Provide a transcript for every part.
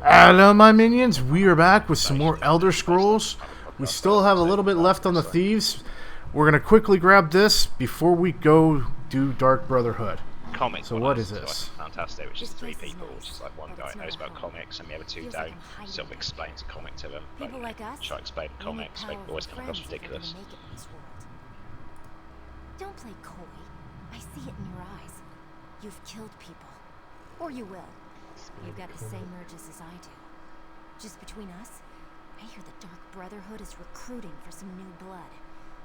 Hello, my minions. We are back with some more Elder Scrolls. We still have a little bit left on the Thieves. We're going to quickly grab this before we go do Dark Brotherhood. Comics. So what is this? Like fantastic, which is 3 people, which is like one guy knows about comics and the other 2 don't. Sort of explains a comic to them. People like us, try to explain comics, they always come across ridiculous. Don't play coy. I see it in your eyes. You've killed people. Or you will. You've got the same urges as I do. Just between us, I hear the Dark Brotherhood is recruiting for some new blood.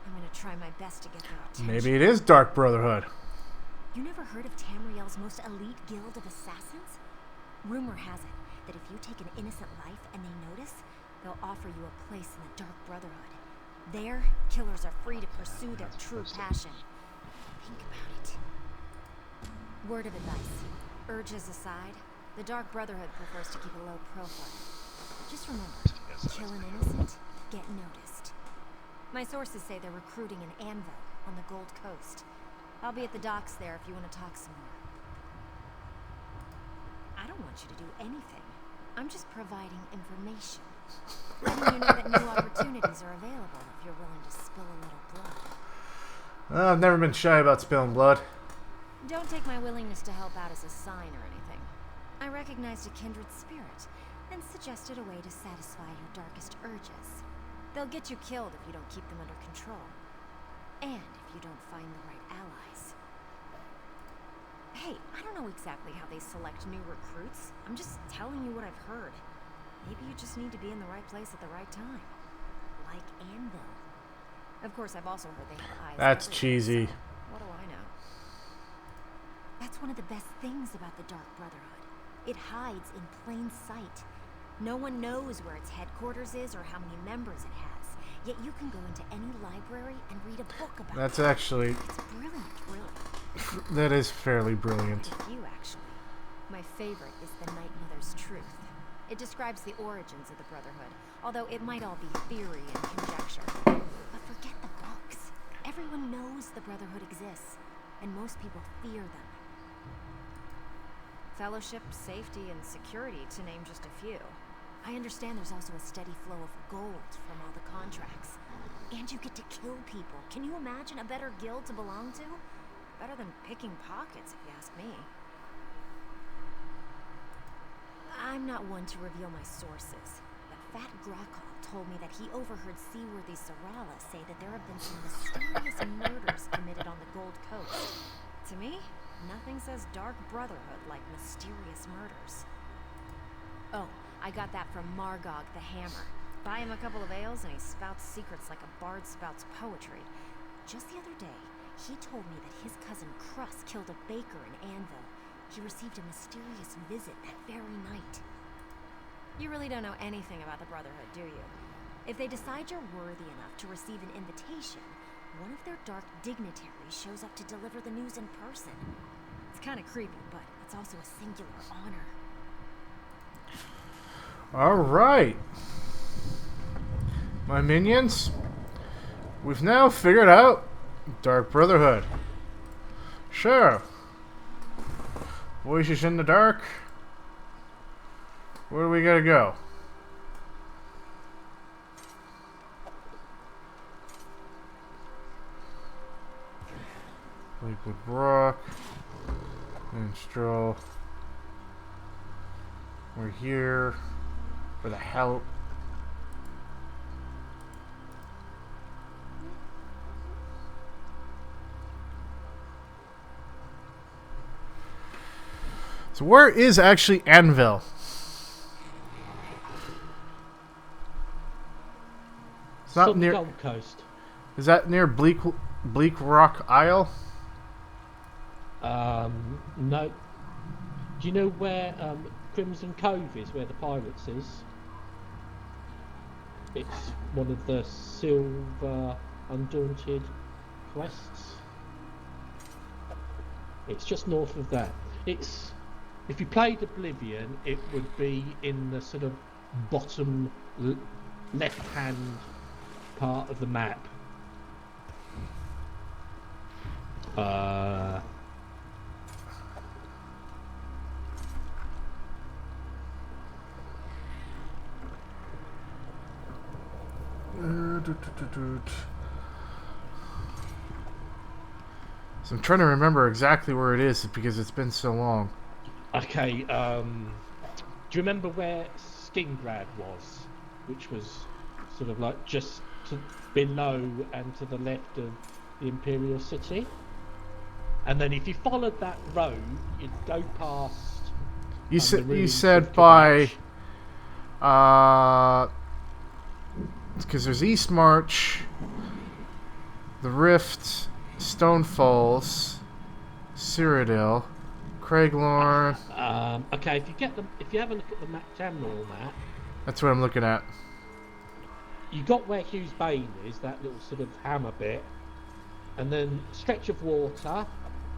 I'm gonna try my best to get their attention. Maybe it is Dark Brotherhood. You never heard of Tamriel's most elite guild of assassins? Rumor has it that if you take an innocent life and they notice, they'll offer you a place in the Dark Brotherhood. There, killers are free to pursue their true passion. Think about it. Word of advice. Urges aside, the Dark Brotherhood prefers to keep a low profile. Just remember, kill an innocent, get noticed. My sources say they're recruiting in Anvil on the Gold Coast. I'll be at the docks there if you want to talk some more. I don't want you to do anything. I'm just providing information. Letting you know that new opportunities are available if you're willing to spill a little blood. I've never been shy about spilling blood. Don't take my willingness to help out as a sign or anything. I recognized a kindred spirit and suggested a way to satisfy your darkest urges. They'll get you killed if you don't keep them under control. And if you don't find the right allies. Hey, I don't know exactly how they select new recruits. I'm just telling you what I've heard. Maybe you just need to be in the right place at the right time. Like Anvil. Of course, I've also heard they have eyes. That's cheesy. So what do I know? That's one of the best things about the Dark Brotherhood. It hides in plain sight. No one knows where its headquarters is or how many members it has. Yet you can go into any library and read a book about it. That's actually... It's brilliant, really. That is fairly brilliant. You, actually. My favorite is the Night Mother's Truth. It describes the origins of the Brotherhood, although it might all be theory and conjecture. But forget the books. Everyone knows the Brotherhood exists, and most people fear them. Fellowship, safety, and security, to name just a few. I understand there's also a steady flow of gold from all the contracts. And you get to kill people. Can you imagine a better guild to belong to? Better than picking pockets, if you ask me. I'm not one to reveal my sources, but Fat Grakal told me that he overheard Seaworthy Sarala say that there have been some mysterious murders committed on the Gold Coast. To me, nothing says Dark Brotherhood like mysterious murders. Oh, I got that from Margog the Hammer. Buy him a couple of ales and he spouts secrets like a bard spouts poetry. Just the other day, he told me that his cousin Crus killed a baker in Anvil. He received a mysterious visit that very night. You really don't know anything about the Brotherhood, do you? If they decide you're worthy enough to receive an invitation, one of their dark dignitaries shows up to deliver the news in person. It's kind of creepy, but it's also a singular honor. Alright. My minions, we've now figured out Dark Brotherhood. Sure. Voices in the dark. Where do we gotta go? Lakewood Rock. Minstrel. We're here for the help. So where is actually Anvil? It's not near Gold Coast. Is that near Bleak Rock Isle? No. Do you know where Crimson Cove is, where the Pirates is? It's one of the Silver Undaunted quests. It's just north of that. It's, if you played Oblivion, it would be in the sort of bottom left-hand part of the map. So I'm trying to remember exactly where it is because it's been so long. Okay, do you remember where Stingrad was? Which was sort of like just below and to the left of the Imperial City? And then if you followed that road, you'd go past... You the said ruins of by... Kadash. Because there's East March, the Rift, Stone Falls, Cyrodiil, Craiglorn. Okay, if you have a look at the Tamriel map, That's what I'm looking at. you got where Hughes Bane is, that little sort of hammer bit, and then stretch of water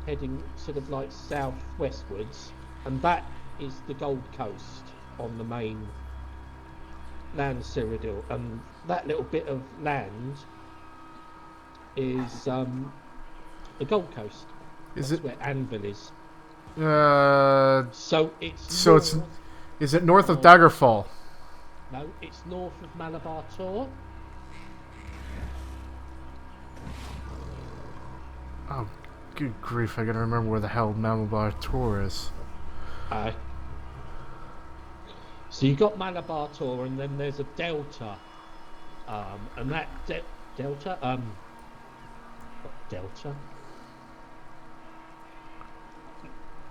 heading sort of like southwestwards, and that is the Gold Coast on the main land Cyrodiil, and that little bit of land is the Gold Coast. Is That's it? where Anvil is. So it's it's. Is it north of Daggerfall? No, it's north of Malabar Tor. Oh, good grief! I gotta remember where the hell Malabar Tor is. Aye. So you got Malabar Tor, and then there's a delta, and that delta, delta.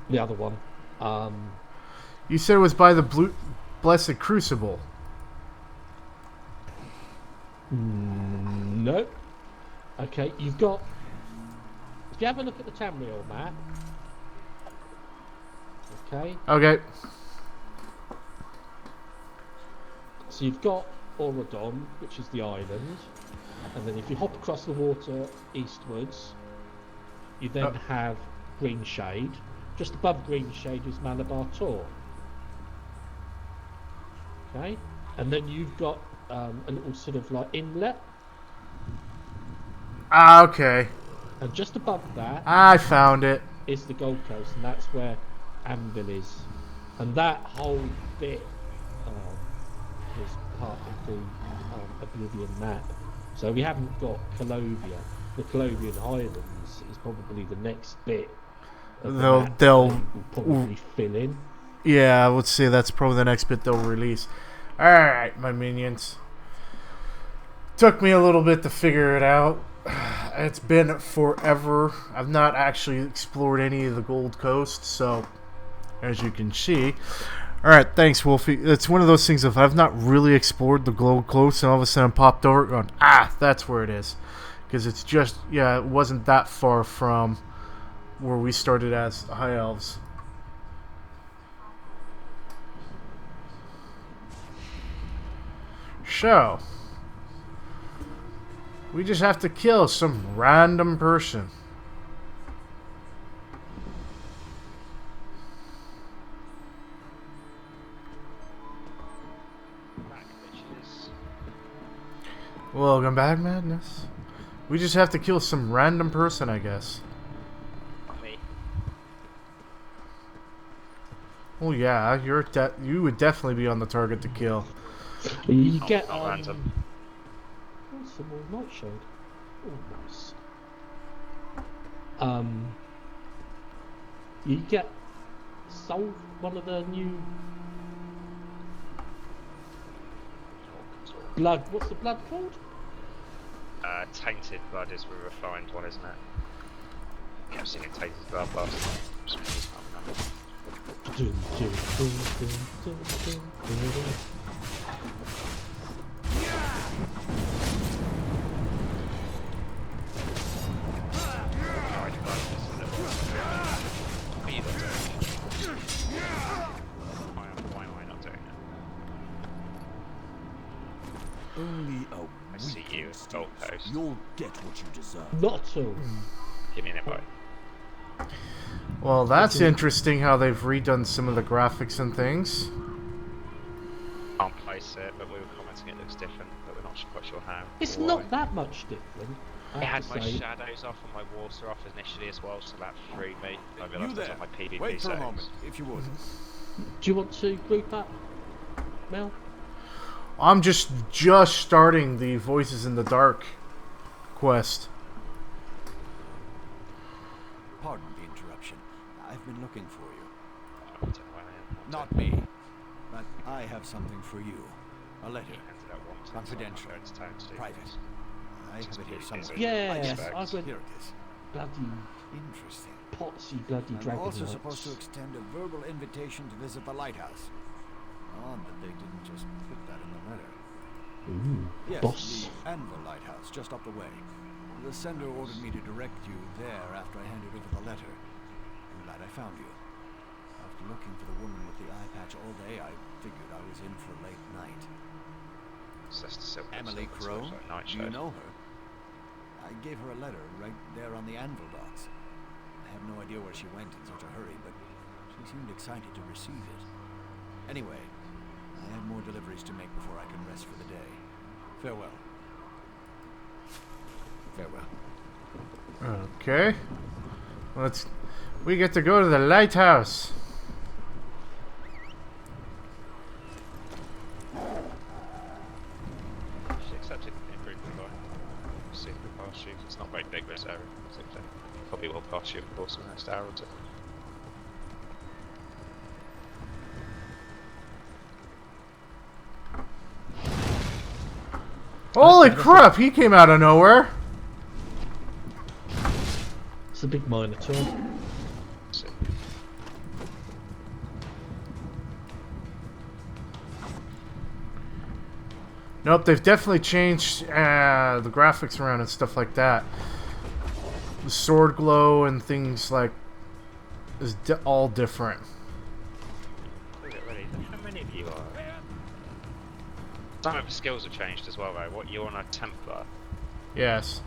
The other one. You said it was by the Blessed Crucible. No. Okay, you've got. If you have a look at the Tamriel map. Okay. Okay. So you've got Orodon, which is the island, and then if you hop across the water eastwards, you then have Green Shade. Just above Green Shade is Malabar Tor. Okay, and then you've got a little sort of like inlet, Okay. and just above that I found it. is the Gold Coast, and that's where Anvil is, and that whole bit is part of the Oblivion map. So we haven't got Calovia. The Calovian Highlands is probably the next bit. Of the map They'll will probably fill in. Yeah, let's say that's probably the next bit they'll release. Alright, my minions. Took me a little bit to figure it out. It's been forever. I've not actually explored any of the Gold Coast, so as you can see. Alright, thanks, Wolfie. It's one of those things if I've not really explored the Gold Coast and all of a sudden popped over going, that's where it is. Because it's just, it wasn't that far from where we started as High Elves. So, we just have to kill some random person. Back, bitches. Welcome back, Madness. We just have to kill some random person, I guess. Not me. Oh yeah, you would definitely be on the target to kill. You get Not random. Oh, some more nightshade. Oh, nice. You get sold one of the new blood. What's the blood called? Tainted blood is the refined one, isn't it? Yeah, I've seen it tainted blood last time. Just can't remember. Alright, blood is a little me not doing it. Why am I not doing it? Only a I see you, Gold Coast. You'll get what you deserve. Not at all. Give me an invite. Well, that's interesting how they've redone some of the graphics and things. Can't place it, but we were commenting it looks different, but we're not quite sure how. It's or why. not that much different. I It had have my to say. shadows off and my water off initially as well, so that threw me. I You realised it was there. on my PvP Wait for a settings. moment, if you would. Do you want to group up, Mel? I'm just starting the Voices in the Dark quest. Pardon the interruption. I've been looking for you. I don't know where I am. Not me. But I have something for you. A letter. Handed out one to Confidential. It's time to do Private. this. I have it here somewhere. Yes, Yes. I've got Here it is. bloody Interesting. potsy bloody I'm dragon also knights. supposed to extend a verbal invitation to visit the lighthouse. Odd that they didn't just put that in the letter. Ooh, Yes, boss. the Anvil Lighthouse, just up the way. The sender ordered me to direct you there after I handed over the letter. I'm glad I found you. After looking for the woman with the eye patch all day, I figured I was in for a late night. So that's the silver. Emily silver, Crow? silver, night Do you shade. know her? I gave her a letter right there on the Anvil docks. I have no idea where she went in such a hurry, but she seemed excited to receive it. Anyway, I have more deliveries to make before I can rest for the day. Farewell. Farewell. Okay. We get to go to the lighthouse. She accepted in briefly by see if we pass you. It's not very big this area. So probably will pass you of course in the next hour or two. Holy crap, he came out of nowhere. It's a big minotaur. So, Nope, they've definitely changed the graphics around and stuff like that. The sword glow and things like is all different. is it really? How many of you are? Some of the skills have changed as well though. What, you're on a Templar? Yes.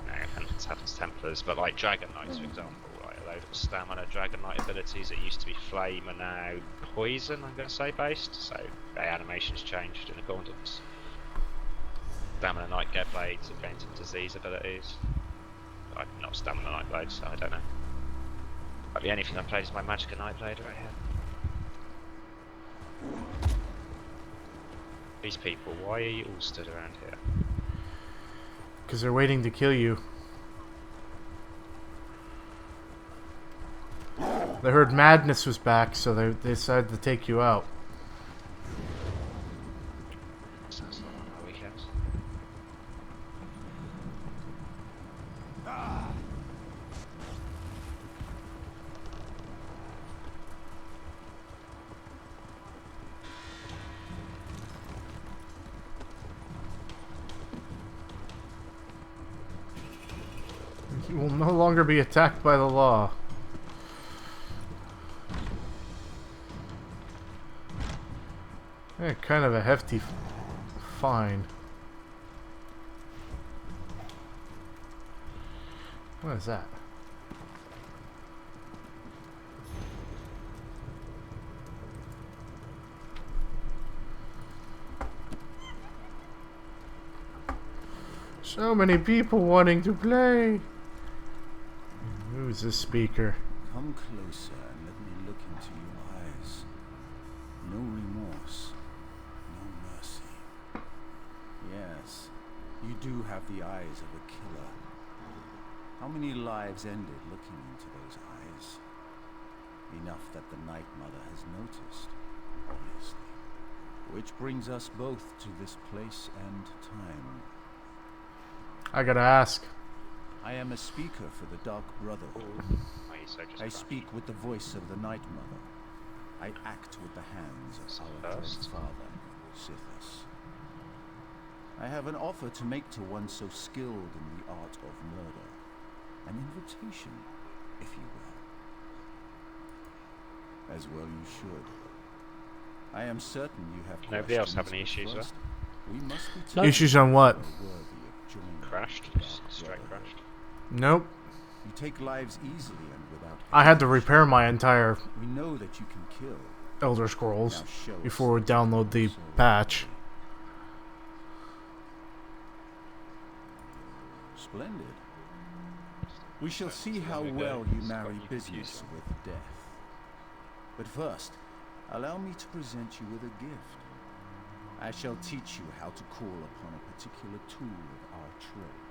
No, happens Templars, but like Dragon Knights for example, like a load of stamina Dragon Knight abilities that used to be flame are now poison, I'm going to say, based, so their animations changed in accordance. Stamina Knight get blades have gained some disease abilities. I'm not Stamina Knight blades, so I don't know. But the only thing I've played is my Magicka Knight blade right here. These people, why are you all stood around here? Because they're waiting to kill you. They heard Madness was back, so they decided to take you out. Sounds like one of our weekends. You will no longer be attacked by the law. Kind of a hefty fine. What is that? So many people wanting to play. Who's this speaker? Come closer and let me look into your eyes. No remorse, no mercy. Yes, you do have the eyes of a killer. How many lives ended looking into those eyes? Enough that the Night Mother has noticed, obviously. Which brings us both to this place and time. I gotta ask. I am a speaker for the Dark Brotherhood. Why are you so just I crushed? speak with the voice of the Night Mother. I act with the hands of our dread First. father, Sithis. I have an offer to make to one so skilled in the art of murder. An invitation, if you will. As well you should. I am certain you have Nobody else have questions, any but issues, first, we must be No. Issues on what? worthy of joining Crashed? the Just Dark straight Brotherhood. crashed. Nope. You take lives easily and without I had to hesitation. repair my entire We know that you can kill. Elder Scrolls Now show us before we that you download the so patch. Splendid. We shall see how well you marry business with death. But first, allow me to present you with a gift. I shall teach you how to call upon a particular tool of our trade.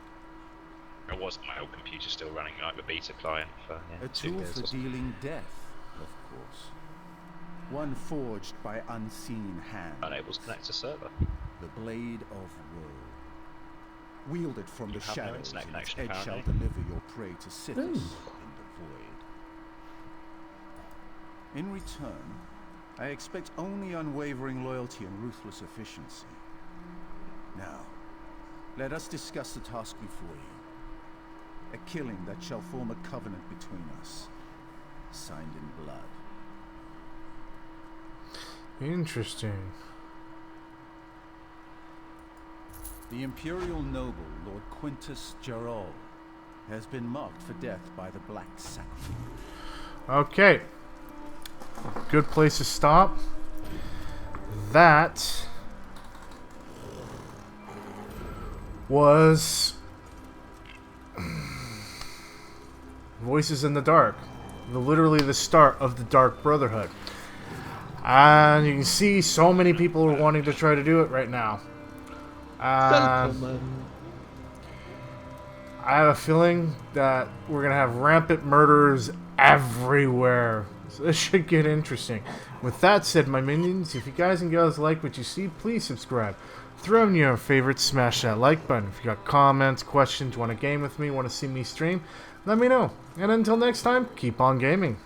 It was my old computer still running like the beta client for A 2 tool years for or something. dealing death, of course. One forged by unseen hands. Unable to connect to server. The blade of woe. Wielded from You the have no shadows, internet and its connection, edge shall apparently. deliver your prey to Sithis in the void. In return, I expect only unwavering loyalty and ruthless efficiency. Now, let us discuss the task before you. A killing that shall form a covenant between us, signed in blood. Interesting. The Imperial noble, Lord Quintus Gerol, has been marked for death by the Black Sacrifice. Okay. Good place to stop. That was Voices in the Dark. Literally the start of the Dark Brotherhood. And you can see so many people are wanting to try to do it right now. Gentlemen. I have a feeling that we're going to have rampant murders everywhere. So this should get interesting. With that said, my minions, if you guys and gals like what you see, please subscribe. Throw in your favorites, smash that like button. If you got comments, questions, want to game with me, want to see me stream, let me know. And until next time, keep on gaming.